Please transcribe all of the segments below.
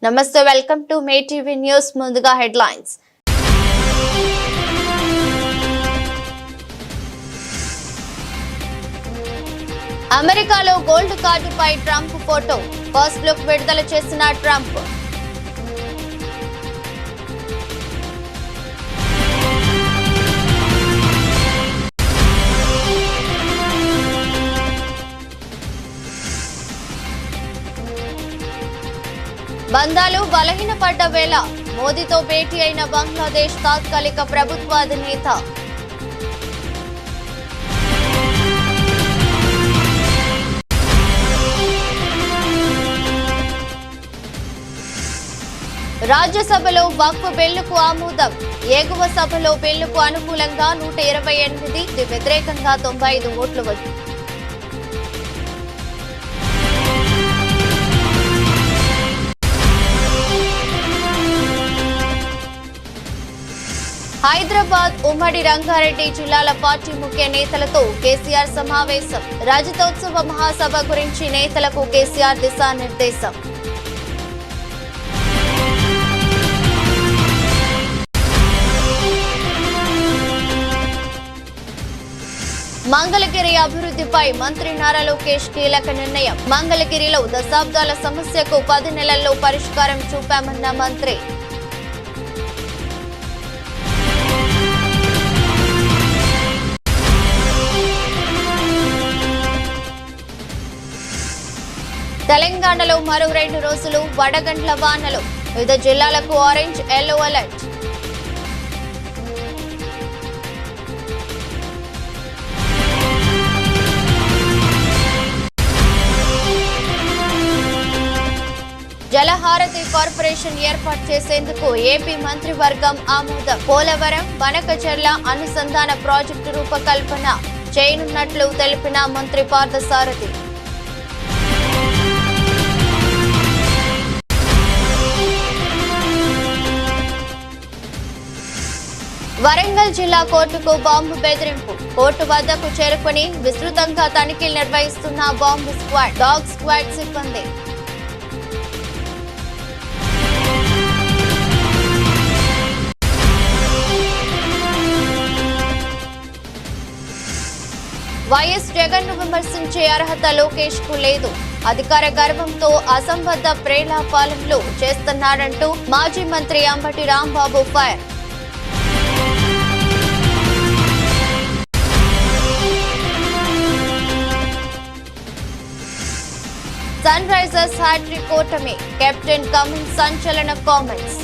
నమస్తే, welcome to May TV news. ముందుగా headlines. అమెరికాలో గోల్డ్ కార్డుపై ట్రంప్ ఫోటో, ఫస్ట్ లుక్ విడుదల చేసిన ట్రంప్. బంధాలు బలహీనపడ్డ వేళ మోదీతో భేటీ అయిన బంగ్లాదేశ్ తాత్కాలిక ప్రభుత్వాధినేత. రాజ్యసభలో వక్ఫ్ బిల్లుకు ఆమోదం. ఎగువ సభలో బిల్లుకు అనుకూలంగా 128, వ్యతిరేకంగా 95 ఓట్లు వచ్చాయి. హైదరాబాద్ ఉమ్మడి రంగారెడ్డి జిల్లాల పార్టీ ముఖ్య నేతలతో కేసీఆర్ సమావేశం. రజతోత్సవ మహాసభ గురించి నేతలకు కేసీఆర్ దిశానిర్దేశం. మంగళగిరి అభివృద్ధిపై మంత్రి నారా లోకేష్ కీలక నిర్ణయం. మంగళగిరిలో దశాబ్దాల సమస్యకు 10 నెలల్లో పరిష్కారం చూపామన్న మంత్రి. తెలంగాణలో మరో 2 రోజులు వడగండ్ల వానలు. వివిధ జిల్లాలకు ఆరెంజ్, ఎల్లో అలర్ట్. జలహారతి కార్పొరేషన్ ఏర్పాటు చేసేందుకు ఏపీ మంత్రివర్గం ఆమోదం. పోలవరం, బనకచెర్ల అనుసంధాన ప్రాజెక్టు రూపకల్పన చేయనున్నట్లు తెలిపిన మంత్రి పార్థసారథి. వరంగల్ జిల్లా కోర్టుకు బాంబు బెదిరింపు. కోర్టు వద్దకు చేరుకుని విస్తృతంగా తనిఖీలు నిర్వహిస్తున్న బాంబు స్క్వాడ్, డాగ్ స్క్వాడ్ సిబ్బంది. వైఎస్ జగన్ ను విమర్శించే అర్హత లోకేష్ కు లేదు. అధికార గర్వంతో అసంబద్ధ ప్రేలాపాలనలు చేస్తున్నారంటూ మాజీ మంత్రి Ambati Rambabu fire. Sunrisers hat trick ఓటమి. కెప్టెన్ కమిన్స్ సంచలన కామెంట్స్.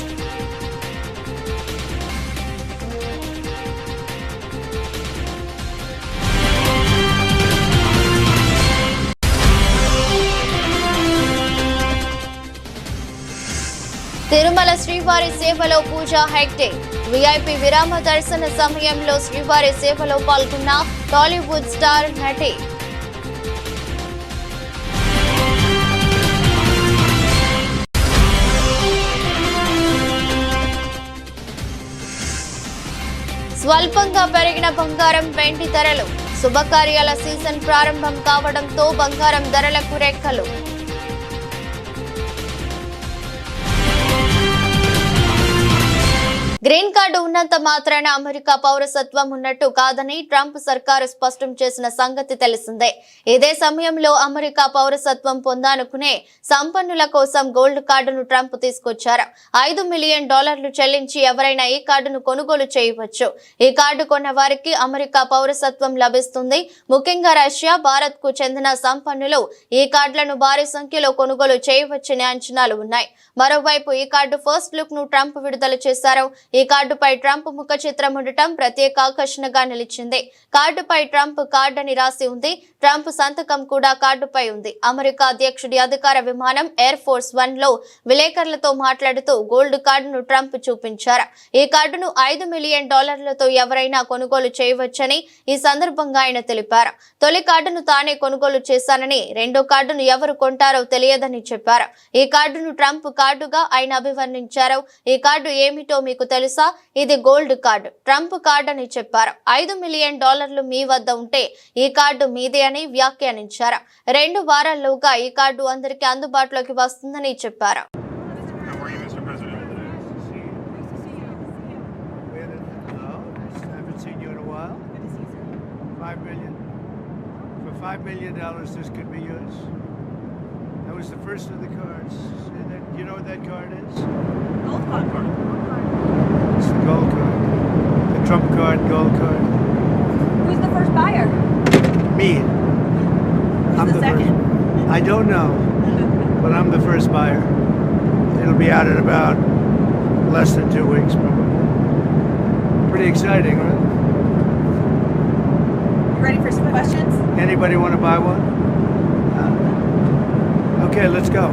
తిరుమల శ్రీవారి సేవలో పూజా హెగ్డే. విఐపి విరామ దర్శన సమయంలో శ్రీవారి సేవలో పాల్గొన్న టాలీవుడ్ స్టార్ నటి. స్వల్పంగా పెరిగిన బంగారం, వెండి ధరలు. శుభకార్యాల సీజన్ ప్రారంభం కావడంతో బంగారం ధరలకు రెక్కలు. గ్రీన్ కార్డు ఉన్నంత మాత్రాన అమెరికా పౌరసత్వం ఉన్నట్టు కాదని ట్రంప్ సర్కారు స్పష్టం చేసిన సంగతి తెలిసిందే. ఇదే సమయంలో అమెరికా పౌరసత్వం పొందానుకునే సంపన్నుల కోసం గోల్డ్ కార్డును ట్రంప్ తీసుకొచ్చారు. $5 మిలియన్ చెల్లించి ఎవరైనా ఈ కార్డును కొనుగోలు చేయవచ్చు. ఈ కార్డు కొన్న వారికి అమెరికా పౌరసత్వం లభిస్తుంది. ముఖ్యంగా రష్యా, భారత్ కు చెందిన సంపన్నులు ఈ కార్డులను భారీ సంఖ్యలో కొనుగోలు చేయవచ్చనే అంచనాలు ఉన్నాయి. మరోవైపు ఈ కార్డు ఫస్ట్ లుక్ ను ట్రంప్ విడుదల చేశారు. ఈ కార్డుపై ట్రంప్ ముఖ చిత్రం ఉండటం ప్రత్యేక ఆకర్షణగా నిలిచింది. కార్డుపై ట్రంప్ కార్డు అని రాసి ఉంది. ట్రంప్ సంతకం కూడా కార్డుపై ఉంది. అమెరికా అధ్యక్షుడి అధికార విమానం ఎయిర్ ఫోర్స్ 1 లో విలేకరులతో మాట్లాడుతూ గోల్డ్ కార్డును ట్రంప్ చూపించారు. ఈ కార్డును $5 మిలియన్ ఎవరైనా కొనుగోలు చేయవచ్చని ఈ సందర్భంగా ఆయన తెలిపారు. తొలి కార్డును తానే కొనుగోలు చేశానని, రెండో కార్డును ఎవరు కొంటారో తెలియదని చెప్పారు. ఈ కార్డును ట్రంప్ కార్డుగా ఆయన అభివర్ణించారు. ఈ కార్డు ఏమిటో మీకు తెలుసా? ఇది గోల్డ్ కార్డు, ట్రంప్ కార్డు అని చెప్పారు. $5 మిలియన్ మీ వద్ద ఉంటే ఈ కార్డు మీదే అని వ్యాఖ్యానించారు. 2 వారాల్లోగా ఈ కార్డు అందరికీ అందుబాటులోకి వస్తుందని చెప్పారు. $5 million this could be used. That was the first of the cards. You know what that card is? Gold card. It's the gold card. The Trump card, gold card. Who's the first buyer? Me. Who's the second? First. I don't know, but I'm the first buyer. It'll be out in about less than 2 weeks, probably. Pretty exciting, right? You ready for some questions? Anybody want to buy one? Okay, let's go.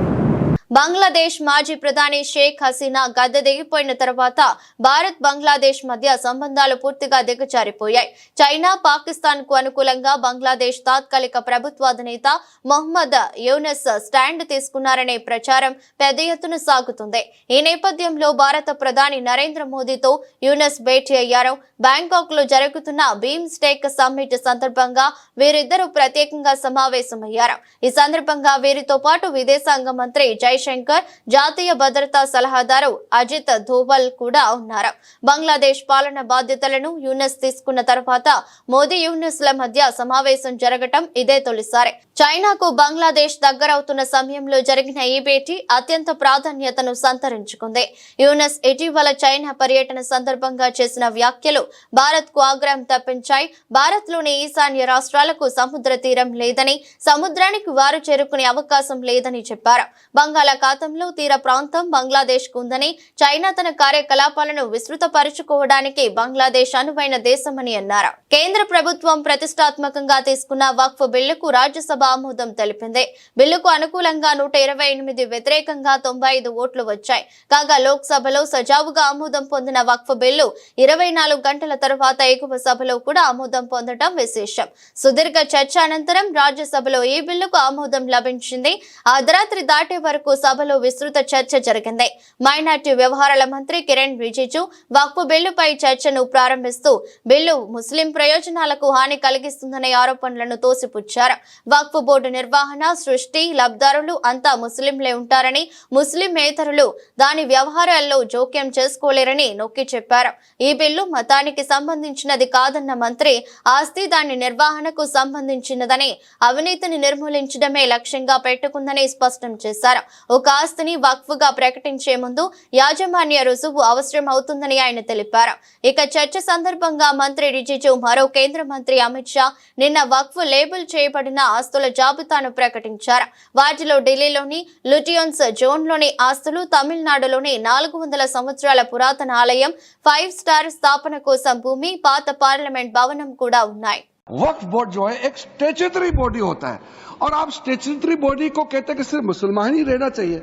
Bangladesh మాజీ ప్రధాని షేక్ హసీనా గద్దె దిగిపోయిన తర్వాత భారత్ బంగ్లాదేశ్ మధ్య సంబంధాలు పూర్తిగా దిగజారిపోయాయి. China, Pakistan కు అనుకూలంగా బంగ్లాదేశ్ తాత్కాలిక ప్రభుత్వ అధినేత మొహమ్మద్ యూనస్ స్టాండ్ తీసుకున్నారనే ప్రచారం పెద్ద ఎత్తున సాగుతుంది. ఈ నేపథ్యంలో భారత ప్రధాని నరేంద్ర మోదీతో యూనస్ భేటీ అయ్యారు. బ్యాంకాక్ లో జరుగుతున్న బీమ్ స్టేక్ సమ్మిట్ సందర్భంగా వీరిద్దరూ ప్రత్యేకంగా సమావేశమయ్యారు. ఈ సందర్భంగా వీరితో పాటు విదేశాంగ మంత్రి జైశంకర్, జాతీయ భద్రతా సలహాదారు అజిత్ ధోవల్ కూడా ఉన్నారు. బంగ్లాదేశ్ పాలన బాధ్యతలను యూనస్ తీసుకున్న తర్వాత మోదీ యూనస్ ల మధ్య సమావేశం జరగటం ఇదే తొలిసారి. చైనాకు బంగ్లాదేశ్ దగ్గరవుతున్న సమయంలో జరిగిన ఈ భేటీ అత్యంత ప్రాధాన్యతను సంతరించుకుంది. యూనస్ ఇటీవల చైనా పర్యటన సందర్భంగా చేసిన వ్యాఖ్యలు భారత్ కు ఆగ్రహం తెప్పించాయి. భారత్ లోని ఈశాన్య రాష్ట్రాలకు సముద్ర తీరం లేదని, సముద్రానికి వారు చేరుకునే అవకాశం లేదని చెప్పారు. బంగాళాఖాతంలో తీర ప్రాంతం బంగ్లాదేశ్ కు ఉందని, చైనా తన కార్యకలాపాలను విస్తృతపరుచుకోవడానికి బంగ్లాదేశ్ అనువైన దేశమని అన్నారు. కేంద్ర ప్రభుత్వం ప్రతిష్టాత్మకంగా తీసుకున్న వక్ఫ్ బిల్లుకు రాజ్యసభ ఆమోదం తెలిపింది. బిల్లుకు అనుకూలంగా 128, వ్యతిరేకంగా 95 ఓట్లు వచ్చాయి. కాగా లోక్సభలో సజావుగా ఆమోదం పొందిన వక్ఫ్ బిల్లు 24 గంటల తర్వాత ఎగువ సభలో కూడా ఆమోదం పొందడం విశేషం. సుదీర్ఘ చర్చ అనంతరం రాజ్యసభలో ఈ బిల్లుకు ఆమోదం లభించింది. అర్ధరాత్రి దాటే వరకు సభలో విస్తృత చర్చ జరిగింది. మైనార్టీ వ్యవహారాల మంత్రి కిరణ్ రిజిజు వక్ఫ్ బిల్లుపై చర్చను ప్రారంభిస్తూ బిల్లు ముస్లిం ప్రయోజనాలకు హాని కలిగిస్తుందనే ఆరోపణలను తోసిపుచ్చారు. వక్ఫ్ బోర్డు నిర్వహణ, సృష్టి, లబ్ధారులు అంతా ముస్లింలే ఉంటారని, ముస్లిమేతరులు దాని వ్యవహారాల్లో జోక్యం చేసుకోలేరని నొక్కి చెప్పారు. ఈ బిల్లు మతానికి సంబంధించినది కాదన్న మంత్రి, ఆస్తి దాని నిర్వహణకు సంబంధించినదని, అవినీతిని నిర్మూలించడమే లక్ష్యంగా పెట్టుకుందని స్పష్టం చేశారు. ఒక ఆస్తిని వక్ఫ్ గా ప్రకటించే ముందు యాజమాన్య రుజువు అవసరం అవుతుందని ఆయన తెలిపారు. ఇక చర్చ సందర్భంగా మంత్రి రిజిజు, మరో కేంద్ర మంత్రి అమిత్ షా నిన్న వక్ఫ్ లేబుల్ చేయబడిన ఆస్తుల జాబితాను ప్రకటించారు. వాటిలో ఢిల్లీలోని లుటియన్స్ జోన్లోని ఆస్తులు, తమిళనాడులోని 400 సంవత్సరాల పురాతన ఆలయం, 5 స్టార్ స్థాపన కోసం భూమి, పాత పార్లమెంట్ భవనం కూడా ఉన్నాయి. वक्फ बोर्ड जो है एक स्टेचुटरी बॉडी होता है और आप स्टेचुटरी बॉडी को कहते हैं कि सिर्फ मुसलमान ही रहना चाहिए.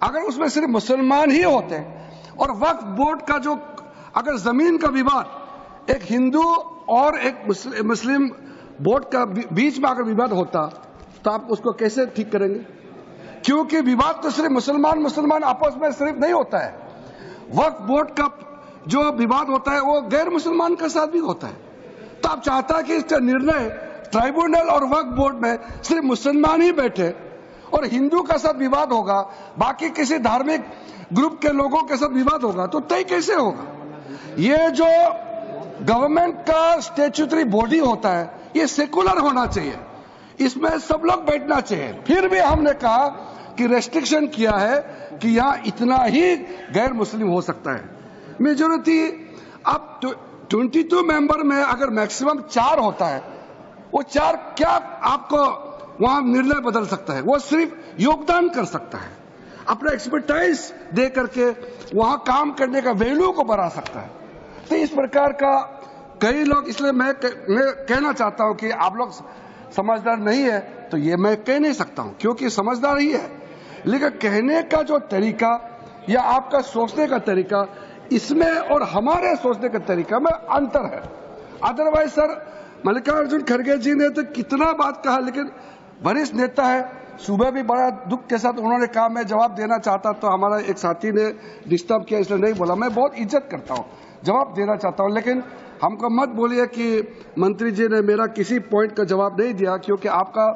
अगर उसमें सिर्फ मुसलमान ही होते और वक्फ बोर्ड का जो अगर जमीन का विवाद एक हिंदू और एक मुस्लिम बोर्ड का बीच में अगर विवाद होता तो आप उसको कैसे ठीक करेंगे? क्योंकि विवाद तो सिर्फ मुसलमान आपस में सिर्फ नहीं होता है. वक्फ बोर्ड का जो विवाद होता है वो गैर मुसलमान के साथ भी होता है. तो आप चाहता है कि इसका निर्णय ट्राइब्यूनल और वक्फ बोर्ड में सिर्फ मुसलमान ही बैठे और हिंदू का साथ विवाद होगा, बाकी किसी धार्मिक ग्रुप के लोगों के साथ विवाद होगा तो तय कैसे होगा? ये जो गवर्नमेंट का स्टैट्यूटरी बॉडी होता है ये सेकुलर होना चाहिए, इसमें सब लोग बैठना चाहिए. फिर भी हमने कहा कि रेस्ट्रिक्शन किया है कि यहाँ इतना ही गैर मुस्लिम हो सकता है. मेजोरिटी अब 22 मेंबर में अगर मैक्सिमम 4 होता है, वो 4 क्या आपको वहां निर्णय बदल सकता है? वो सिर्फ योगदान कर सकता है, अपना एक्सपर्टाइज दे करके वहां काम करने का वैल्यू को बढ़ा सकता है. तो इस प्रकार का कई लोग, इसलिए मैं कहना चाहता हूं कि आप लोग समझदार नहीं है तो ये मैं कह नहीं सकता हूं, क्योंकि समझदार ही है, लेकिन कहने का जो तरीका या आपका सोचने का तरीका इसमें और हमारे सोचने का तरीका में अंतर है. अदरवाइज सर मल्लिकार्जुन खड़गे जी ने तो कितना बात कहा, लेकिन वरिष्ठ नेता है, सुबह भी बड़ा दुख के साथ उन्होंने कहा मैं जवाब देना चाहता तो हमारा एक साथी ने डिस्टर्ब किया इसलिए नहीं बोला. मैं बहुत इज्जत करता हूं, जवाब देना चाहता हूं, लेकिन हमको मत बोलिए कि मंत्री जी ने मेरा किसी पॉइंट का जवाब नहीं दिया, क्योंकि आपका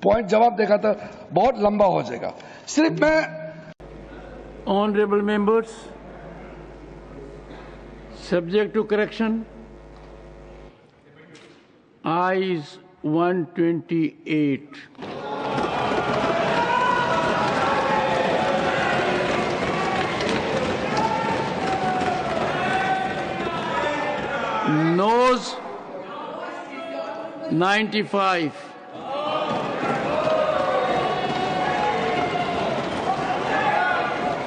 पॉइंट जवाब देगा तो बहुत लंबा हो जाएगा. सिर्फ मैं Honorable members, subject to correction, I is 128. Noes 95.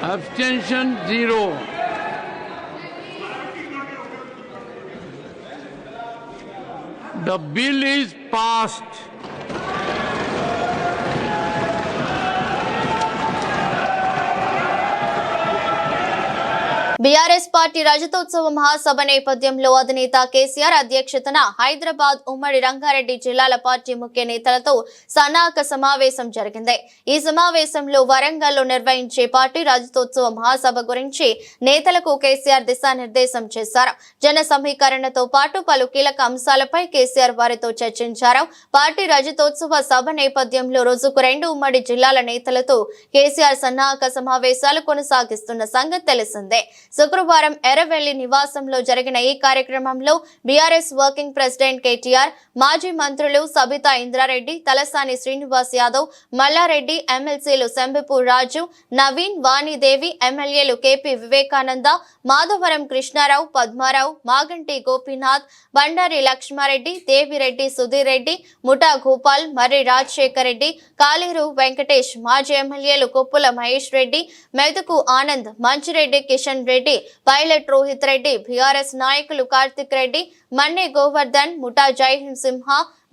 Abstention 0. The bill is passed. BRS party రజతోత్సవ మహాసభ నేపథ్యంలో అధినేత కేసీఆర్ అధ్యక్షతన హైదరాబాద్ ఉమ్మడి రంగారెడ్డి జిల్లాల పార్టీ ముఖ్య నేతలతో సన్నాహక సమావేశం జరిగింది. ఈ సమావేశంలో వరంగల్లో నిర్వహించే పార్టీ రజతోత్సవ మహాసభ గురించి నేతలకు కేసీఆర్ దిశానిర్దేశం చేశారు. జన సమీకరణతో పాటు పలు కీలక అంశాలపై కేసీఆర్ వారితో చర్చించారు. పార్టీ రజతోత్సవ సభ నేపథ్యంలో రోజుకు 2 ఉమ్మడి జిల్లాల నేతలతో కేసీఆర్ సన్నాహక సమావేశాలు కొనసాగిస్తున్న సంగతి తెలిసిందే. శుక్రవారం ఎర్రవెల్లి నివాసంలో జరిగిన ఈ కార్యక్రమంలో బీఆర్ఎస్ వర్కింగ్ ప్రెసిడెంట్ కేటీఆర్, మాజీ మంత్రులు సబితా ఇంద్రారెడ్డి, తలసాని శ్రీనివాస్ యాదవ్, మల్లారెడ్డి, ఎమ్మెల్సీలు శంబిపూర్ రాజు, నవీన్, వాణిదేవి, ఎమ్మెల్యేలు కేపీ వివేకానంద, మాధవరం కృష్ణారావు, పద్మారావు, మాగంటి గోపీనాథ్, బండారి లక్ష్మారెడ్డి, దేవిరెడ్డి సుధీర్ రెడ్డి, ముఠా గోపాల్, మర్రి రాజశేఖర్ రెడ్డి, కాళేరు వెంకటేష్, మాజీ ఎమ్మెల్యేలు కొప్పుల మహేష్ రెడ్డి, మెదకు ఆనంద్, మంచిరెడ్డి కిషన్ రెడ్డి, పైలట్ రోహిత్ రెడ్డి, బీఆర్ఎస్ నాయకులు కార్తిక్ రెడ్డి, మన్నే గోవర్ధన్, ముఠా జైహింద్ సింహ,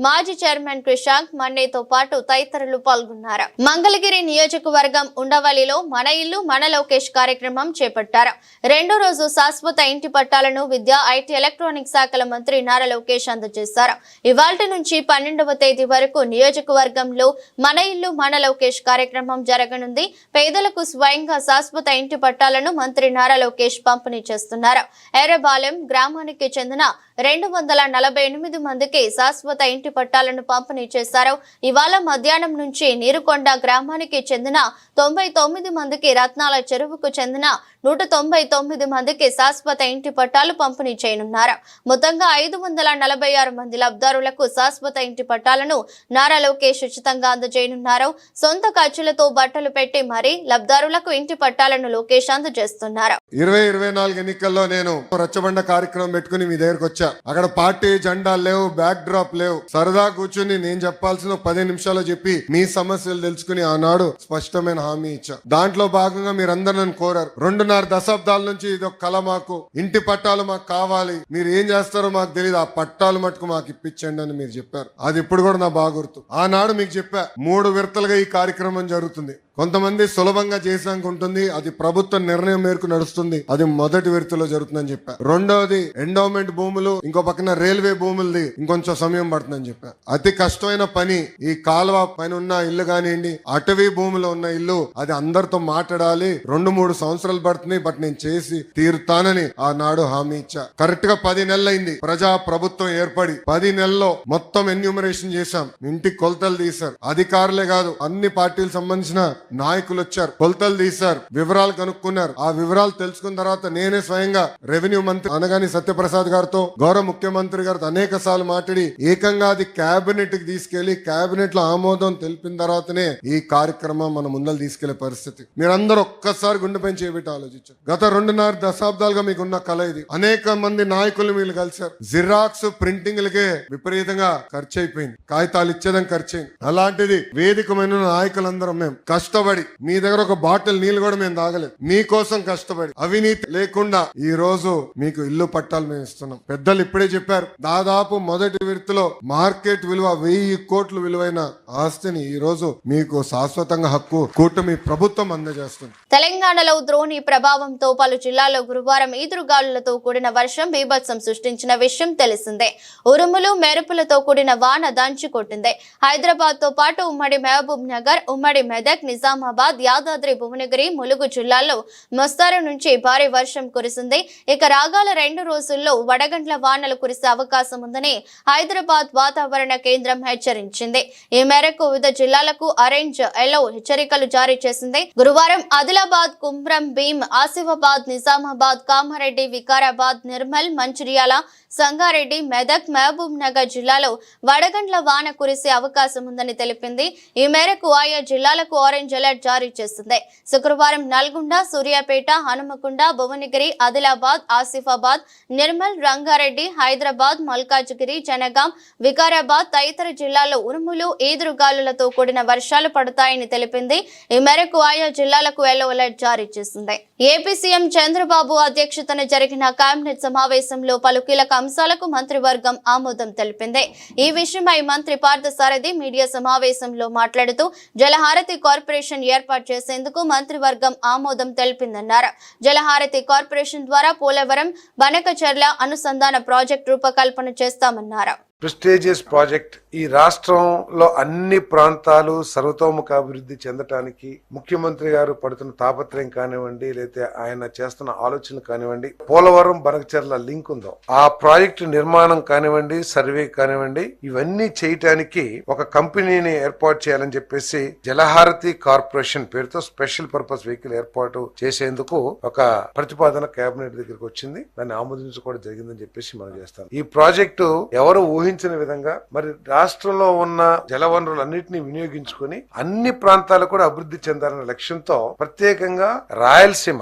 మాజీ చైర్మన్ క్రిషాంక్ మన్నేతో పాటు తదితరులు పాల్గొన్నారు. మంగళగిరి నియోజకవర్గం ఉండవల్లిలో మన ఇల్లు మన లోకేష్ కార్యక్రమం చేపట్టారు. 2వ రోజు శాశ్వత ఇంటి పట్టాలను విద్యా, ఐటీ, ఎలక్ట్రానిక్ శాఖల మంత్రి నారా లోకేష్ అందజేశారు. ఇవాల్టి నుంచి 12వ తేదీ వరకు నియోజకవర్గంలో మన ఇల్లు మన లోకేష్ కార్యక్రమం జరగనుంది. పేదలకు స్వయంగా శాశ్వత ఇంటి పట్టాలను మంత్రి నారా లోకేష్ పంపిణీ చేస్తున్నారు. ఎర్రబాలెం గ్రామానికి చెందిన 248 మందికి శాశ్వత ఇంటి పట్టాలను పంపిణీ చేశారు. ఇవాళ మధ్యాహ్నం నుంచి నీరుకొండ గ్రామానికి చెందిన 99 మందికి, రత్నాల చెరువుకు చెందిన 199 మందికి శాశ్వత ఇంటి పట్టాలు పంపిణీ చేయనున్నారు. మొత్తంగా 546 మంది లబ్ధారులకు శాశ్వత ఇంటి పట్టాలను నారా లోకేష్ ఉచితంగా అందజేయనున్నారు. సొంత ఖర్చులతో బట్టలు పెట్టి మరీ లబ్ధారులకు ఇంటి పట్టాలను లోకేష్ అందజేస్తున్నారు. 2024 ఎన్నికల్లో నేను రచ్చబండ కార్యక్రమం పెట్టుకుని మీ దగ్గరకు వచ్చా. అక్కడ పార్టీ జెండాలు లేవు, బ్యాక్ డ్రాప్ లేవు. సరదా కూర్చుని నేను చెప్పాల్సిన 10 నిమిషాలు చెప్పి మీ సమస్యలు తెలుసుకుని ఆనాడు స్పష్టమైన హామీ ఇచ్చా. దాంట్లో భాగంగా మీరందరూ నన్ను కోరారు. 2.5 దశాబ్దాల నుంచి ఇది ఒక కళ, మాకు ఇంటి పట్టాలు మాకు కావాలి, మీరు ఏం చేస్తారో మాకు తెలియదు, ఆ పట్టాలు మటుకు మాకు ఇప్పించండి అని మీరు చెప్పారు. అది ఇప్పుడు కూడా నా బాగా గుర్తు. ఆనాడు మీకు చెప్పా 3 విడతలుగా ఈ కార్యక్రమం జరుగుతుంది. కొంతమంది సులభంగా చేసాక ఉంటుంది, అది ప్రభుత్వ నిర్ణయం మేరకు నడుస్తుంది, అది మొదటి విడతలో జరుగుతుందని చెప్పా. రెండవది ఎండోమెంట్ భూములు, ఇంకో పక్కన రైల్వే భూములది ఇంకొంచెం సమయం పడుతుందని చెప్పా. అతి కష్టమైన పని ఈ కాలువ పైన ఉన్న ఇల్లు కానివ్వండి, అటవీ భూమిలో ఉన్న ఇల్లు, అది అందరితో మాట్లాడాలి, 2-3 సంవత్సరాలు పడుతుంది, బట్ నేను చేసి తీరుతానని ఆనాడు హామీ ఇచ్చా. కరెక్ట్ గా 10 నెలలైంది ప్రజా ప్రభుత్వం ఏర్పడి. 10 నెలల్లో మొత్తం ఎన్యూమరేషన్ చేశాం, ఇంటికి కొలతలు తీశారు. అధికారులే కాదు, అన్ని పార్టీలకు సంబంధించిన నాయకులు వచ్చారు, కొలతలు తీశారు, వివరాలు కనుక్కున్నారు. ఆ వివరాలు తెలుసుకున్న తర్వాత నేనే స్వయంగా రెవెన్యూ మంత్రి అనగాని సత్యప్రసాద్ గారితో, గౌరవ ముఖ్యమంత్రి గారితో అనేక సార్లు మాట్లాడి ఏకంగా అది కేబినెట్ కి తీసుకెళ్లి కేబినెట్ లో ఆమోదం తెలిపిన తర్వాతనే ఈ కార్యక్రమం మన ముందర తీసుకెళ్లే పరిస్థితి. మీరందరూ ఒక్కసారి గుండెపై చేపెట్టి ఆలోచించారు. గత 2.5 దశాబ్దాలుగా మీకున్న కళ ఇది. అనేక మంది నాయకులు మీరు కలిశారు. జిరాక్స్ ప్రింటింగ్లకే విపరీతంగా ఖర్చు అయిపోయింది, కాగితాలు ఇచ్చేదని ఖర్చు అయింది. అలాంటిది వేదికమైన నాయకులందరం మేము కష్టపడి, మీ దగ్గర ఒక బాటిల్ నీళ్లు కూడా మేము తాగలేదు, మీకోసం కష్టపడి అవినీతి లేకుండా ఈ రోజు మీకు ఇల్లు పట్టాలు మేము ఇస్తున్నాం. పెద్దలు ఇప్పుడే చెప్పారు, దాదాపు మొదటి విడతలో మార్కెట్ విలువ 1000 కోట్ల విలువైన ఆస్తిని ఈ రోజు మీకు శాశ్వతంగా హక్కు కూటమి ప్రభుత్వం అందజేస్తుంది. తెలంగాణలో ద్రోణి ప్రభావంతో పలు జిల్లాల్లో గురువారం ఈదురుగాలులతో కూడిన వర్షం బీభత్సం సృష్టించిన విషయం తెలిసిందే. ఉరుములు మెరుపులతో కూడిన వాన దంచి కొట్టింది. హైదరాబాద్ తో పాటు ఉమ్మడి మహబూబ్ నగర్, ఉమ్మడి మెదక్, నిజామాబాద్, యాదాద్రి భువనగిరి, ములుగు జిల్లాల్లో మోస్తరు నుంచి భారీ వర్షం కురిసింది. ఇక రాగాల 2 రోజుల్లో వడగండ్ల వానలు కురిసే అవకాశం ఉందని హైదరాబాద్ వాతావరణ కేంద్రం హెచ్చరించింది. ఈ మేరకు వివిధ జిల్లాలకు ఆరెంజ్, ఎల్లో హెచ్చరికలు జారీ చేసింది. గురువారం ఆదిలాబాద్, కుమ్రం భీం, ఆసిఫాబాద్, నిజామాబాద్, కామారెడ్డి, వికారాబాద్, నిర్మల్, మంచిర్యాల, సంగారెడ్డి, మెదక్, మహబూబ్ నగర్ జిల్లాలో వడగండ్ల వాన కురిసే అవకాశం ఉందని తెలిపింది. ఈ మేరకు ఆయా జిల్లాలకు ఆరెంజ్ అలర్ట్ జారీ చేసింది. శుక్రవారం నల్గొండ, సూర్యాపేట, హనుమకొండ, భువనగిరి, ఆదిలాబాద్, ఆసిఫాబాద్, నిర్మల్, రంగారెడ్డి, హైదరాబాద్, మల్కాజ్గిరి, జనగాం, వికారాబాద్ తదితర జిల్లాల్లో ఉరుములు, ఈదురుగాలులతో కూడిన వర్షాలు పడతాయని తెలిపింది. ఈ మేరకు ఆయా జిల్లాలకు ఎల్లో అలర్ట్ జారీ చేసింది. ఏపీ సీఎం చంద్రబాబు అధ్యక్షతన జరిగిన కేబినెట్ సమావేశంలో పలు కీలక అంశాలకు మంత్రివర్గం ఆమోదం తెలిపింది. ఈ విషయమై మంత్రి పార్థసారథి మీడియా సమావేశంలో మాట్లాడుతూ జలహారతి కార్పొరేషన్ ఏర్పాటు చేసేందుకు మంత్రివర్గం ఆమోదం తెలిపిందన్నారు. జలహారతి కార్పొరేషన్ ద్వారా పోలవరం, బనకచెర్ల అనుసంధాన ప్రాజెక్టు రూపకల్పన చేస్తామన్నారు. ప్రెస్టీజియస్ ప్రాజెక్ట్ ఈ రాష్ట్రంలో అన్ని ప్రాంతాలు సర్వతోముఖ అభివృద్ధి చెందటానికి ముఖ్యమంత్రి గారు పడుతున్న తాపత్రయం కానివ్వండి, లేకపోతే ఆయన చేస్తున్న ఆలోచనలు కానివ్వండి, పోలవరం బనకచెర్ల లింక్ ఉందో ఆ ప్రాజెక్టు నిర్మాణం కానివ్వండి, సర్వే కానివ్వండి, ఇవన్నీ చేయటానికి ఒక కంపెనీని ఏర్పాటు చేయాలని చెప్పేసి జలహారతి కార్పొరేషన్ పేరుతో స్పెషల్ పర్పస్ వెహికల్ ఏర్పాటు చేసేందుకు ఒక ప్రతిపాదన కేబినెట్ దగ్గరికి వచ్చింది. దాన్ని ఆమోదించుకోవడం జరిగిందని చెప్పేసి మనం చేస్తాం. ఈ ప్రాజెక్టు ఎవరు ఊహించిన విధంగా మరి రాష్ట్రంలో ఉన్న జలవనరులన్నింటినీ వినియోగించుకుని అన్ని ప్రాంతాలు కూడా అభివృద్ధి చెందాలనే లక్ష్యంతో ప్రత్యేకంగా రాయలసీమ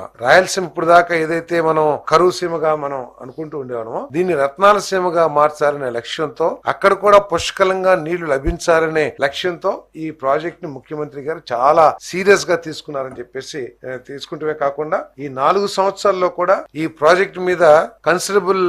ఇప్పుడు దాకా ఏదైతే మనం కరువు సీమగా మనం అనుకుంటూ ఉండేవాళ్ళమో దీన్ని రత్నాల సీమగా మార్చాలనే లక్ష్యంతో అక్కడ కూడా పుష్కలంగా నీళ్లు లభించాలనే లక్ష్యంతో ఈ ప్రాజెక్ట్ ని ముఖ్యమంత్రి గారు చాలా సీరియస్ గా తీసుకున్నారని చెప్పేసి తీసుకుంటమే కాకుండా ఈ 4 సంవత్సరాల్లో కూడా ఈ ప్రాజెక్ట్ మీద కన్సిడరబుల్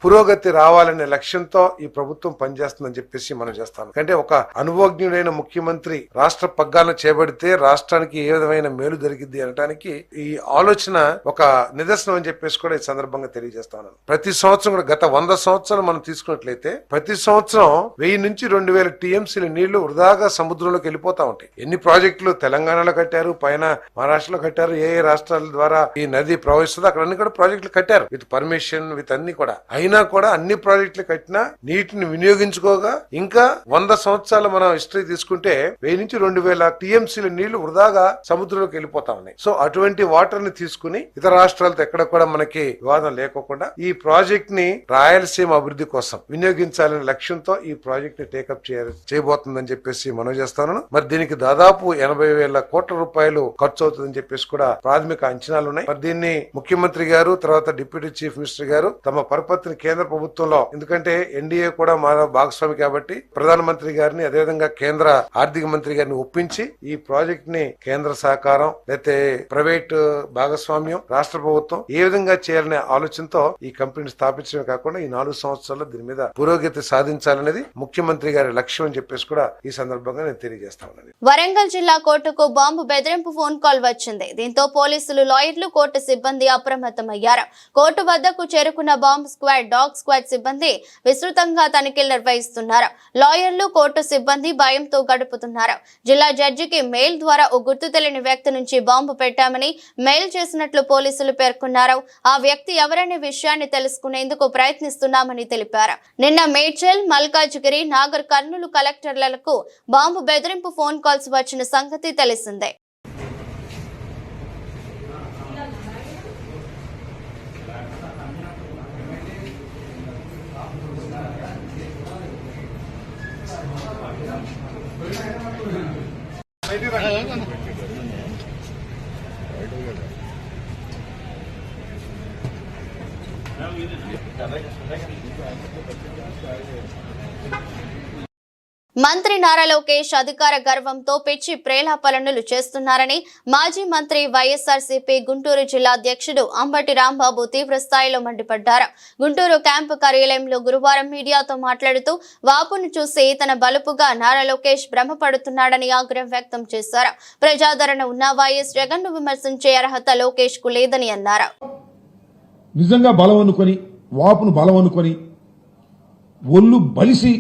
పురోగతి రావాలనే లక్ష్యంతో ఈ ప్రభుత్వం పనిచేస్తుందని చెప్పేసి మనం చేస్తాం. అంటే ఒక అనుభవజ్ఞుడైన ముఖ్యమంత్రి రాష్ట్ర పగ్గాలను చేపడితే రాష్ట్రానికి ఏ విధమైన మేలు జరిగింది అనడానికి ఈ ఆలోచన ఒక నిదర్శనం అని చెప్పేసి కూడా ఈ సందర్భంగా తెలియజేస్తాను. ప్రతి సంవత్సరం కూడా గత 100 సంవత్సరాలు మనం తీసుకున్నట్లయితే ప్రతి సంవత్సరం 1000 నుంచి 2000 టీఎంసీల నీళ్లు వృధాగా సముద్రంలోకి వెళ్ళిపోతా ఉంటాయి. ఎన్ని ప్రాజెక్టులు తెలంగాణలో కట్టారు, పైన మహారాష్ట్రలో కట్టారు, ఏ రాష్ట్రాల ద్వారా ఈ నది ప్రవహిస్తుందో అక్కడ అన్ని కూడా ప్రాజెక్టులు కట్టారు విత్ పర్మిషన్ విత్ అన్ని కూడా. అయినా కూడా అన్ని ప్రాజెక్టులు కట్టినా నీటిని వినియోగించుకోగా ఇంకా 100 సంవత్సరాలు మనం హిస్టరీ తీసుకుంటే 1000 నుంచి 2000 టీఎంసీల నీళ్లు వృధాగా సముద్రంలోకి వెళ్ళిపోతా ఉన్నాయి. సో అటువంటి వాటర్ ని తీసుకుని ఇతర రాష్ట్రాలతో ఎక్కడ కూడా మనకి వివాదం లేకోకుండా ఈ ప్రాజెక్ట్ ని రాయలసీమ అభివృద్ధి కోసం వినియోగించాలనే లక్ష్యంతో ఈ ప్రాజెక్ట్ ని టేకప్ చేయబోతుందని చెప్పేసి మనం చేస్తాను. మరి దీనికి దాదాపు 80,000 కోట్ల రూపాయలు ఖర్చు అవుతుందని చెప్పేసి కూడా ప్రాథమిక అంచనాలు ఉన్నాయి. మరి దీన్ని ముఖ్యమంత్రి గారు తర్వాత డిప్యూటీ చీఫ్ మినిస్టర్ గారు తమ పరపతిని కేంద్ర ప్రభుత్వంలో, ఎందుకంటే ఎన్డీఏ కూడా మన భాగస్వామి కాబట్టి ప్రధానమంత్రి గారిని అదేవిధంగా కేంద్ర ఆర్థిక మంత్రి గారిని ఒప్పించి ఈ ప్రాజెక్ట్ ని కేంద్ర సహకారం లేకపోతే ప్రైవేట్ భాగస్వామ్యం రాష్ట్ర ప్రభుత్వం ఏ విధంగా చేయాలనే ఆలోచనతో ఈ కంపెనీని స్థాపించడమే కాకుండా ఈ 4 సంవత్సరాల్లో దీని మీద పురోగతి సాధించాలనేది ముఖ్యమంత్రి గారి లక్ష్యం అని చెప్పేసి కూడా ఈ సందర్భంగా నేను తెలియజేస్తా ఉన్నాను. వరంగల్ జిల్లా కోర్టుకు బాంబు బెదిరింపు ఫోన్ కాల్ వచ్చింది. దీంతో పోలీసులు, లాయర్లు, కోర్టు సిబ్బంది అప్రమత్తమయ్యారు. కోర్టు వద్దకు చేరుకున్న బాంబ్ స్క్వాడ్, డాగ్ స్క్వాడ్ సిబ్బంది విస్తృతంగా తనిఖీలు నిర్వహిస్తున్నారు. లాయర్లు, కోర్టు సిబ్బంది భయంతో గడుపుతున్నారు. జిల్లా జడ్జికి మెయిల్ ద్వారా ఓ గుర్తు తెలియని వ్యక్తి నుంచి బాంబు పెట్టామని మెయిల్ చేసినట్లు పోలీసులు పేర్కొన్నారు. ఆ వ్యక్తి ఎవరనే విషయాన్ని తెలుసుకునేందుకు ప్రయత్నిస్తున్నామని తెలిపారు. నిన్న మేడ్చల్, మల్కాజ్గిరి, నాగర్ కర్నూలు కలెక్టర్లకు బాంబు బెదిరింపు ఫోన్ కాల్స్ వచ్చిన సంగతి తెలిసిందే. మంత్రి నారా లోకేష్ అధికార గర్వంతో పిచ్చి ప్రేలాపనలు చేస్తున్నారని మాజీ మంత్రి వైఎస్ఆర్సీపీ గుంటూరు జిల్లా అధ్యక్షుడు అంబటి రాంబాబు తీవ్ర స్థాయిలో మండిపడ్డారు. గుంటూరు క్యాంపు కార్యాలయంలో గురువారం మీడియాతో మాట్లాడుతూ వాపును చూసి తన బలుపుగా నారా లోకేష్ భ్రమపడుతున్నాడని ఆగ్రహం వ్యక్తం చేశారు. ప్రజాదరణ ఉన్న వైఎస్ జగన్ ను విమర్శించే అర్హత లోకేష్ కు లేదని అన్నారు. నిజంగా బలం అనుకొని, వాపును బలం అనుకొని, ఒళ్ళు బలిసి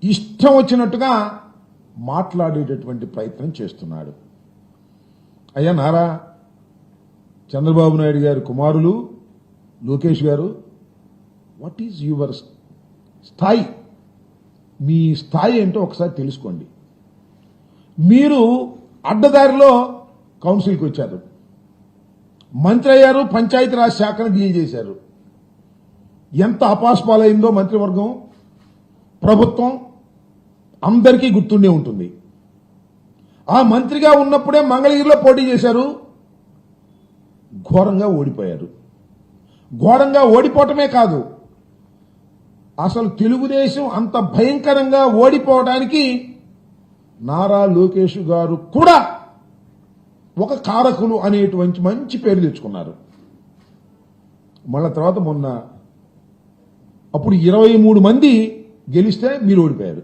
ఇష్టం వచ్చినట్టుగా మాట్లాడేటటువంటి ప్రయత్నం చేస్తున్నాడు. అయ్యా నారా చంద్రబాబు నాయుడు గారి కుమారులు లోకేష్ గారు, వాట్ ఈజ్ యువర్ స్థాయి, మీ స్థాయి ఏంటో ఒకసారి తెలుసుకోండి. మీరు అడ్డదారిలో కౌన్సిల్కి వచ్చారు, మంత్రి అయ్యారు, పంచాయతీరాజ్ శాఖను డీల్ చేశారు. ఎంత అపాస్పాలైందో మంత్రివర్గం, ప్రభుత్వం అందరికీ గుర్తుండే ఉంటుంది. ఆ మంత్రిగా ఉన్నప్పుడే మంగళగిరిలో పోటీ చేశారు, ఘోరంగా ఓడిపోయారు. ఘోరంగా ఓడిపోవటమే కాదు, అసలు తెలుగుదేశం అంత భయంకరంగా ఓడిపోవడానికి నారా లోకేష్ గారు కూడా ఒక కారకులు అనేటువంటి మంచి పేరు తెచ్చుకున్నారు. మళ్ళా తర్వాత మొన్న అప్పుడు 23 మంది గెలిస్తే మీరు ఓడిపోయారు.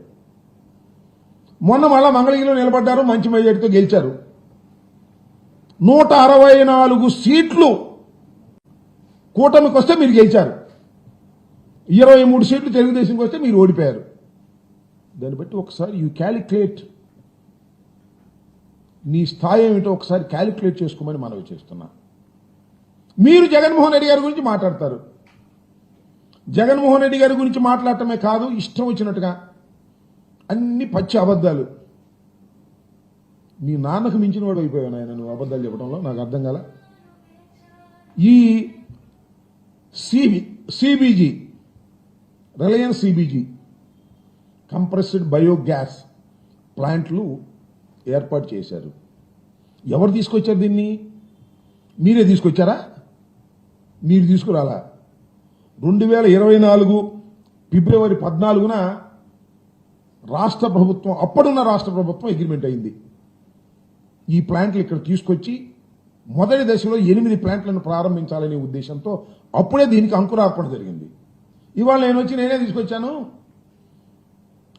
మొన్న మళ్ళా మంగళగిరిలో నిలబడ్డారు, మంచి మెజారిటీతో గెలిచారు. 164 సీట్లు కూటమికి వస్తే మీరు గెలిచారు, 23 సీట్లు తెలుగుదేశంకి వస్తే మీరు ఓడిపోయారు. దాన్ని బట్టి ఒకసారి యూ క్యాలిక్యులేట్, నీ స్థాయి ఏమిటో ఒకసారి క్యాలిక్యులేట్ చేసుకోమని మనవి చేస్తున్నా. మీరు జగన్మోహన్ రెడ్డి గారి గురించి మాట్లాడతారు. జగన్మోహన్ రెడ్డి గారి గురించి మాట్లాడటమే కాదు, ఇష్టం వచ్చినట్టుగా అన్ని పచ్చి అబద్ధాలు. నీ నాన్నకు మించిన వాడు అయిపోయావు నాయన నువ్వు అబద్ధాలు చెప్పడంలో, నాకు అర్థం కాల. ఈ CBG, Reliance CBG compressed biogas ప్లాంట్లు ఏర్పాటు చేశారు. ఎవరు తీసుకొచ్చారు దీన్ని? మీరే తీసుకొచ్చారా? మీరు తీసుకురాలా? 2024 ఫిబ్రవరి 14న రాష్ట్ర ప్రభుత్వం, అప్పుడున్న రాష్ట్ర ప్రభుత్వం అగ్రిమెంట్ అయింది. ఈ ప్లాంట్లు ఇక్కడ తీసుకొచ్చి మొదటి దశలో 8 ప్లాంట్లను ప్రారంభించాలనే ఉద్దేశంతో అప్పుడే దీనికి అంకురార్పణ జరిగింది. ఇవాళ నేనే తీసుకొచ్చాను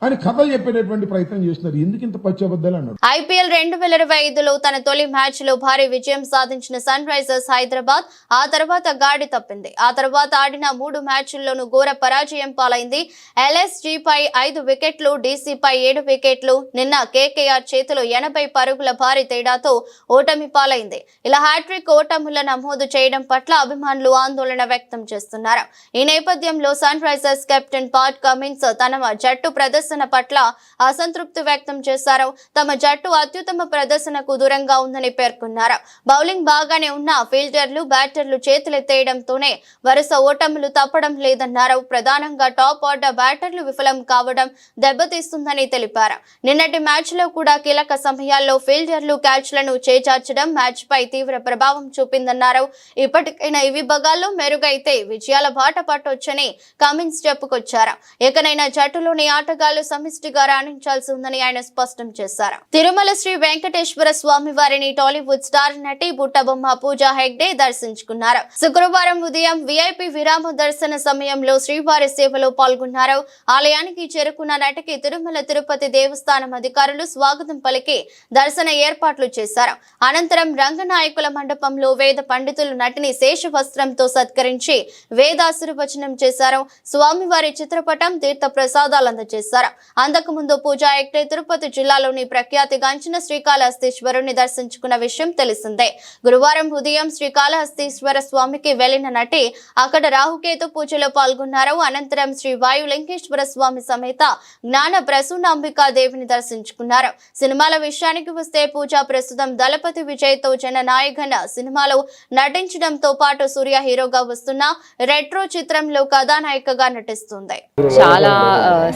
అని కథలు చెప్పేటటువంటి ప్రయత్నం చేస్తున్నారు. ఎందుకు ఇంత పచ్చి అబద్ధాలు అన్నారు? ఐపీఎల్ 2025లో తన తొలి మ్యాచ్ లో భారీ విజయం సాధించిన సన్ రైజర్స్ హైదరాబాద్ ఆ తర్వాత గాడి తప్పింది. ఆ తర్వాత ఆడిన 3 మ్యాచ్ల్లోనూ ఘోర పరాజయం పాలైంది. LSG పై 5 వికెట్లు, DC పై 7 వికెట్లు. నిన్న KKR చేతిలో 80 పరుగుల భారీ తేడాతో ఓటమి పాలైంది. ఇలా హ్యాట్రిక్ ఓటముల నమోదు చేయడం పట్ల అభిమానులు ఆందోళన వ్యక్తం చేస్తున్నారు. ఈ నేపథ్యంలో Sunrisers captain Pat Cummins తన జట్టు ప్రదర్శన పట్ల అసంతృప్తి వ్యక్తం చేశారు. తమ జట్టు అత్యుత్తమ ప్రదర్శనకు దూరంగా ఉందని పేర్కొన్నారు. బౌలింగ్ బాగానే ఉన్న ఫీల్డర్లు, బ్యాటర్లు చేతులెత్తేయడంతోనే వరుస ఓటములు తప్పడం లేదన్నారు. ప్రధానంగా టాప్ ఆర్డర్ బ్యాటర్లు విఫలం కావడం దెబ్బతీస్తుందని తెలిపారు. నిన్నటి మ్యాచ్ లో కూడా కీలక సమయాల్లో ఫీల్డర్లు క్యాచ్లను చేజార్చడం మ్యాచ్ పై తీవ్ర ప్రభావం చూపిందన్నారు. ఇప్పటికైనా ఈ విభాగాల్లో మెరుగైతే విజయాల బాట పట్టొచ్చని కమిన్స్ చెప్పుకొచ్చారు. ఎకనైనా జట్టులోని ఆటగాళ్లు సమిష్టిగా రాణించాల్సి ఉందని ఆయన స్పష్టం చేశారు. తిరుమల శ్రీ వెంకటేశ్వర స్వామి వారిని టాలీవుడ్ స్టార్ నటి బుట్టబొమ్మ పూజా హెగ్డే దర్శించుకున్నారు. శుక్రవారం ఉదయం VIP విరామ దర్శన సమయంలో శ్రీవారి సేవలో పాల్గొన్నారు. ఆలయానికి చేరుకున్న నటికి తిరుమల తిరుపతి దేవస్థానం అధికారులు స్వాగతం పలికి దర్శన ఏర్పాట్లు చేశారు. అనంతరం రంగనాయకుల మండపంలో వేద పండితులు నటిని శేష వస్త్రంతో సత్కరించి వేదాశీర్వచనం చేశారు. స్వామివారి చిత్రపటం, తీర్థ ప్రసాదాలు అందజేశారు. అంతకు ముందు పూజా హెగ్డే తిరుపతి జిల్లాలోని ప్రఖ్యాతిగాంచిన శ్రీకాళహస్తీశ్వరుని దర్శించుకున్న విషయం తెలిసిందే. గురువారం ఉదయం శ్రీకాళహస్తీశ్వర స్వామికి వెళ్లిన నటి అక్కడ రాహుకేతు పూజలో పాల్గొన్నారు. అనంతరం శ్రీ వాయులింగేశ్వర స్వామి సమేత జ్ఞాన ప్రసూనాంబికా దేవిని దర్శించుకున్నారు. సినిమాల విషయానికి వస్తే పూజ ప్రస్తుతం దళపతి విజయ్ తో జననాయకన సినిమాలో నటించడంతో పాటు సూర్య హీరోగా వస్తున్న రెట్రో చిత్రంలో కథానాయికగా నటిస్తుంది. చాలా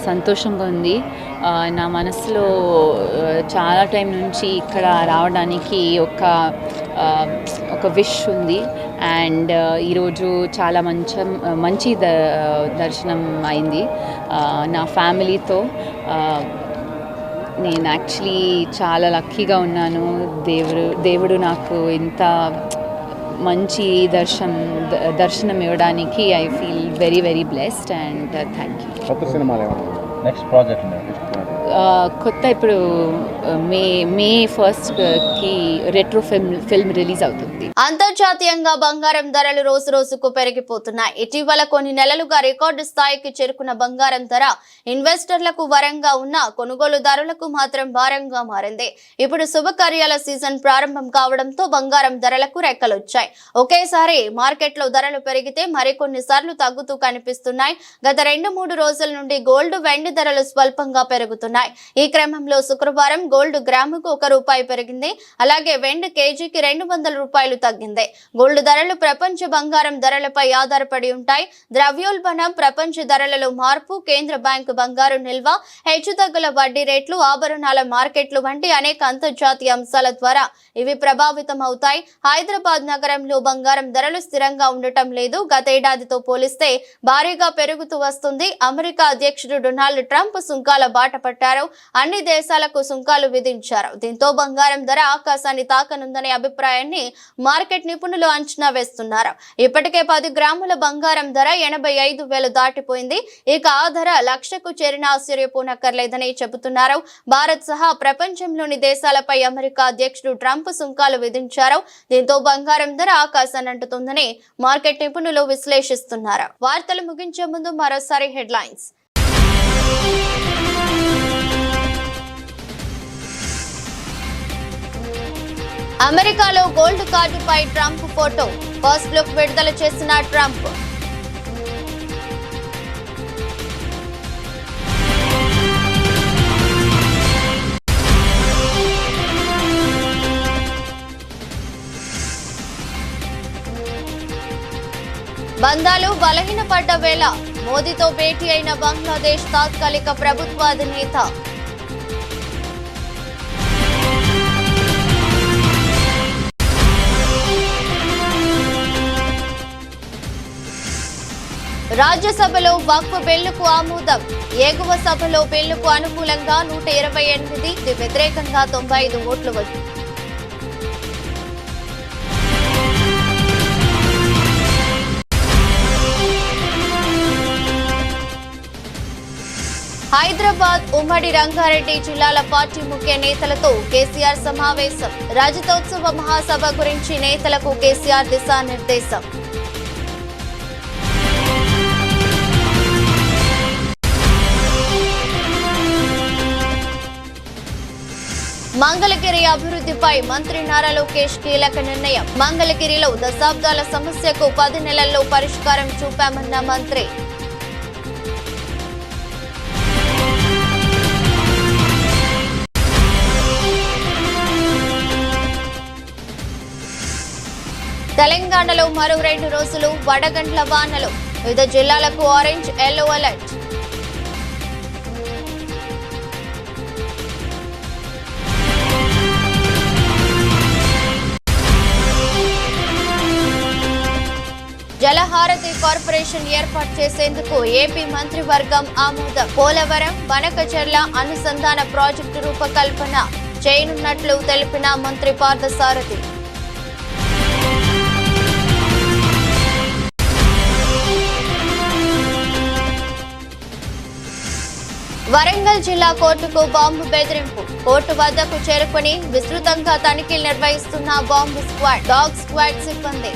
సంతోషంగా ఉంది. నా మనసులో చాలా టైం నుంచి ఇక్కడ రావడానికి ఒక విష్ ఉంది. అండ్ ఈరోజు చాలా మంచి దర్శనం అయింది నా ఫ్యామిలీతో. నేను యాక్చువల్లీ చాలా లక్కీగా ఉన్నాను. దేవుడు నాకు ఇంత మంచి దర్శనం ఇవ్వడానికి I feel very very blessed and thank you. కొత్త సినిమాలు నెక్స్ట్ ప్రాజెక్ట్ కొత్త ఇప్పుడు మే 1కి రెట్రో ఫిల్మ్ రిలీజ్ అవుతుంది. అంతర్జాతీయంగా బంగారం ధరలు రోజు రోజుకు పెరిగిపోతున్నాయి. ఇటీవల కొన్ని నెలలుగా రికార్డు స్థాయికి చేరుకున్న బంగారం ధర ఇన్వెస్టర్లకు వరంగా ఉన్న కొనుగోలుదారులకు మాత్రం భారంగా మారింది. ఇప్పుడు శుభకార్యాల సీజన్ ప్రారంభం కావడంతో బంగారం ధరలకు రెక్కలొచ్చాయి. ఒకేసారి మార్కెట్లో ధరలు పెరిగితే మరికొన్నిసార్లు తగ్గుతూ కనిపిస్తున్నాయి. గత 2-3 రోజుల నుండి గోల్డ్, వెండి ధరలు స్వల్పంగా పెరుగుతున్నాయి. ఈ క్రమంలో శుక్రవారం గోల్డ్ గ్రాముకు ₹1 పెరిగింది. అలాగే వెండి కేజీకి ₹200 తగ్గింది. గోల్డ్ ధరలు ప్రపంచ బంగారం ధరలపై ఆధారపడి ఉంటాయి. ద్రవ్యోల్బణం, ప్రపంచ ధరలలో మార్పు, కేంద్ర బ్యాంకు బంగారు నిల్వ, హెచ్చుతగ్గుల వడ్డీ రేట్లు, ఆభరణాల మార్కెట్లు వంటి అనేక అంతర్జాతీయ అంశాల ద్వారా ఇవి ప్రభావితం అవుతాయి. హైదరాబాద్ నగరంలో బంగారం ధరలు స్థిరంగా ఉండటం లేదు. గతేడాదితో పోలిస్తే భారీగా పెరుగుతూ వస్తుంది. అమెరికా అధ్యక్షుడు డొనాల్డ్ ట్రంప్ సుంకాల బాట పట్టారు. అన్ని దేశాలకు సుంకాలు విధించారు. దీంతో బంగారం ధర ఆకాశాన్ని తాకనుందనే అభిప్రాయాన్ని మార్కెట్ నిపుణులు అంచనా వేస్తున్నారు. ఇప్పటికే 10 గ్రాముల బంగారం ధర 85,000 దాటిపోయింది. ఇక ఆ ధర లక్షకు చేరిన ఆశ్చర్యపోనక్కర్లేదని చెబుతున్నారు. భారత్ సహా ప్రపంచంలోని దేశాలపై అమెరికా అధ్యక్షుడు ట్రంప్ సుంకాలు విధించారు. దీంతో బంగారం ధర ఆకాశాన్ని అంటుతుందని మార్కెట్ నిపుణులు విశ్లేషిస్తున్నారు. వార్తలు ముగించే ముందు మరోసారి హెడ్లైన్స్. అమెరికాలో గోల్డ్ కార్డుపై ట్రంప్ ఫోటో, ఫస్ట్ లుక్ విడుదల చేసిన ట్రంప్. బంధాలు బలహీనపడ్డ వేళ మోదీతో భేటీ అయిన బంగ్లాదేశ్ తాత్కాలిక ప్రభుత్వ అధినేత. రాజ్యసభలో వక్ఫ్ బిల్లుకు ఆమోదం. ఎగువ సభలో బిల్లుకు అనుకూలంగా 128, వ్యతిరేకంగా 95 ఓట్లు వచ్చాయి. హైదరాబాద్, ఉమ్మడి రంగారెడ్డి జిల్లాల పార్టీ ముఖ్య నేతలతో కేసీఆర్ సమావేశం. రజతోత్సవ మహాసభ గురించి నేతలకు కేసీఆర్ దిశానిర్దేశం. మంగళగిరి అభివృద్ధిపై మంత్రి నారా లోకేష్ కీలక నిర్ణయం. మంగళగిరిలో దశాబ్దాల సమస్యకు 10 నెలల్లో పరిష్కారం చూపామన్న మంత్రి. తెలంగాణలో మరో 2 రోజులు వడగండ్ల వానలు. వివిధ జిల్లాలకు ఆరెంజ్, ఎల్లో అలర్ట్. జలహారతి కార్పొరేషన్ ఏర్పాటు చేసేందుకు ఏపీ మంత్రివర్గం ఆమోదం. పోలవరం, బనకచెర్ల అనుసంధాన ప్రాజెక్టు రూపకల్పన చేయనున్నట్లు తెలిపిన మంత్రి పార్థసారథి. వరంగల్ జిల్లా కోర్టుకు బాంబు బెదిరింపు. కోర్టు వద్దకు చేరుకుని విస్తృతంగా తనిఖీలు నిర్వహిస్తున్న బాంబు స్క్వాడ్, డాగ్ స్క్వాడ్ సిబ్బంది.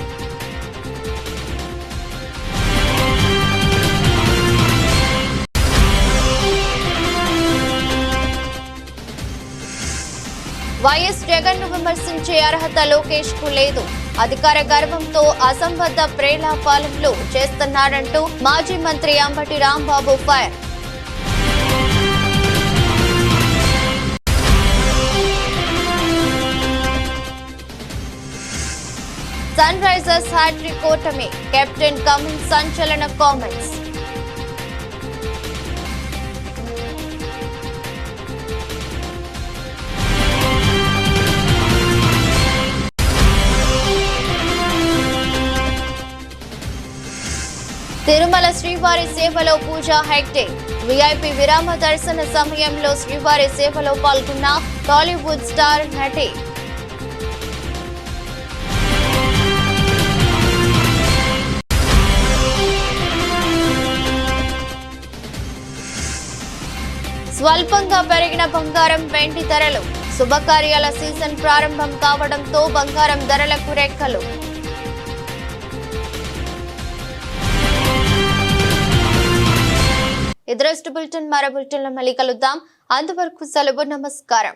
వైఎస్ జగన్ ను విమర్శించే అర్హత లోకేష్ కు లేదు. అధికార గర్వంతో అసంబద్ధ ప్రేలాపాలనలు చేస్తున్నాడంటూ మాజీ మంత్రి Ambati Rambabu fire. Sunrisers hat trick ఓటమి. కెప్టెన్ కమిన్స్ సంచలన కామెంట్స్. తిరుమల శ్రీవారి సేవలో పూజా హెగ్డే. విఐపి విరామ దర్శన సమయంలో శ్రీవారి సేవలో పాల్గొన్న టాలీవుడ్ స్టార్ నటి. స్వల్పంగా పెరిగిన బంగారం వెండి ధరలు. శుభకార్యాల సీజన్ ప్రారంభం కావడంతో బంగారం ధరలకు రెక్కలు. ఇదరస్ట్ బులెటిన్ మరో బులెటిన్లో మళ్ళీ కలుద్దాం. అంతవరకు సెలవు. నమస్కారం.